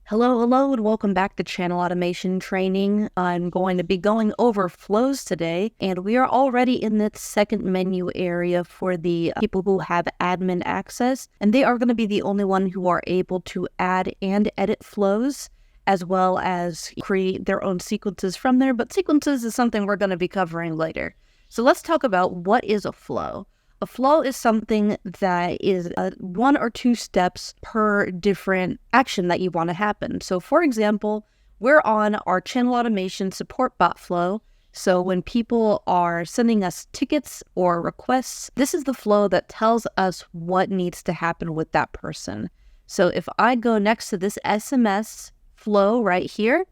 Hello, and welcome back to Channel Automation Training. I'm going to be going over flows today, and we are already in the second menu area for the people who have admin access, and they are going to be the only one who are able to add and edit flows, as well as create their own sequences from there, but sequences is something we're going to be covering later. So let's talk about what is a flow. A flow is something that is one or two steps per different action that you want to happen. So for example, we're on our channel automation support bot flow. So when people are sending us tickets or requests, this is the flow that tells us what needs to happen with that person. So if I go next to this SMS flow right here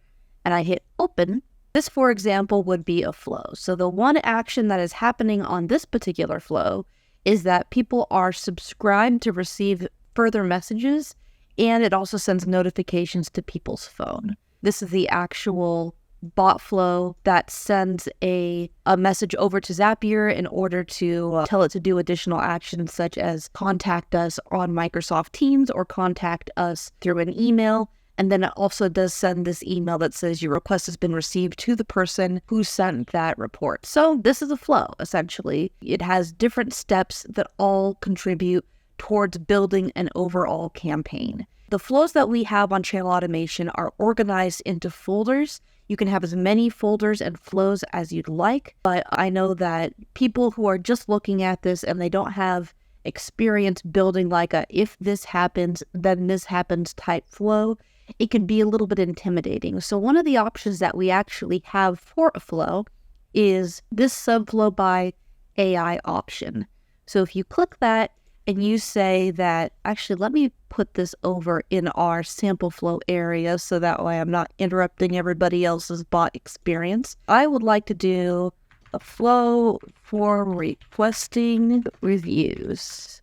and I hit open, this, for example, would be a flow. So the one action that is happening on this particular flow is that people are subscribed to receive further messages, and it also sends notifications to people's phone. This is the actual bot flow that sends a message over to Zapier in order to tell it to do additional actions such as contact us on Microsoft Teams or contact us through an email. And then it also does send this email that says your request has been received to the person who sent that report. So this is a flow, essentially. It has different steps that all contribute towards building an overall campaign. The flows that we have on Channel Automation are organized into folders. You can have as many folders and flows as you'd like, but I know that people who are just looking at this and they don't have experience building like a if this happens, then this happens type flow, it can be a little bit intimidating. So one of the options that we actually have for a flow is this subflow by AI option. So if you click that and you say that, actually, let me put this over in our sample flow area so that way I'm not interrupting everybody else's bot experience. I would like to do a flow for requesting reviews.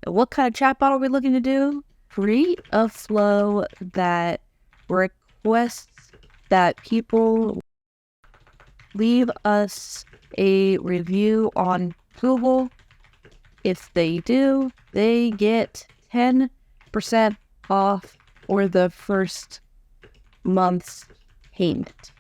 What kind of chatbot are we looking to do? Create a flow that requests that people leave us a review on Google. If they do, they get 10% off or the first month's payment.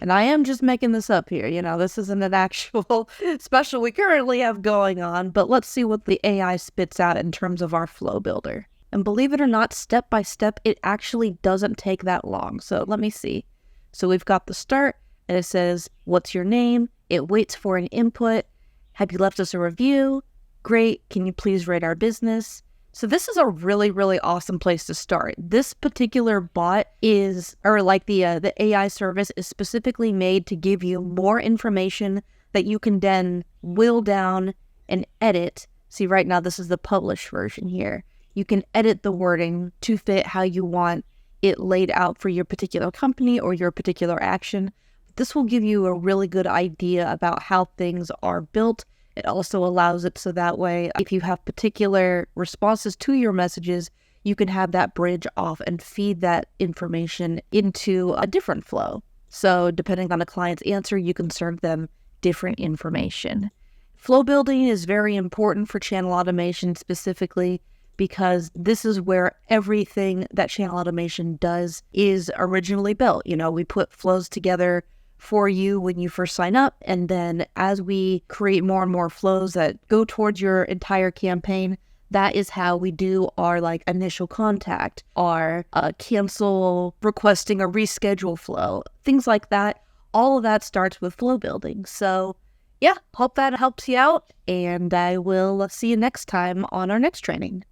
And I am just making this up here. This isn't an actual special we currently have going on, but let's see what the AI spits out in terms of our flow builder. And believe it or not, step by step, it actually doesn't take that long. So let me see. So we've got the start, and it says, what's your name? It waits for an input. Have you left us a review? Great. Can you please rate our business? So this is a really, really awesome place to start. This particular bot the AI service is specifically made to give you more information that you can then will down and edit. See, right now, this is the published version here. You can edit the wording to fit how you want it laid out for your particular company or your particular action. This will give you a really good idea about how things are built. It also allows it so that way, if you have particular responses to your messages, you can have that bridge off and feed that information into a different flow. So depending on the client's answer, you can serve them different information. Flow building is very important for channel automation specifically because this is where everything that channel automation does is originally built. We put flows together for you when you first sign up. And then as we create more and more flows that go towards your entire campaign, that is how we do our initial contact, our cancel, requesting a reschedule flow, things like that. All of that starts with flow building. So yeah, hope that helps you out. And I will see you next time on our next training.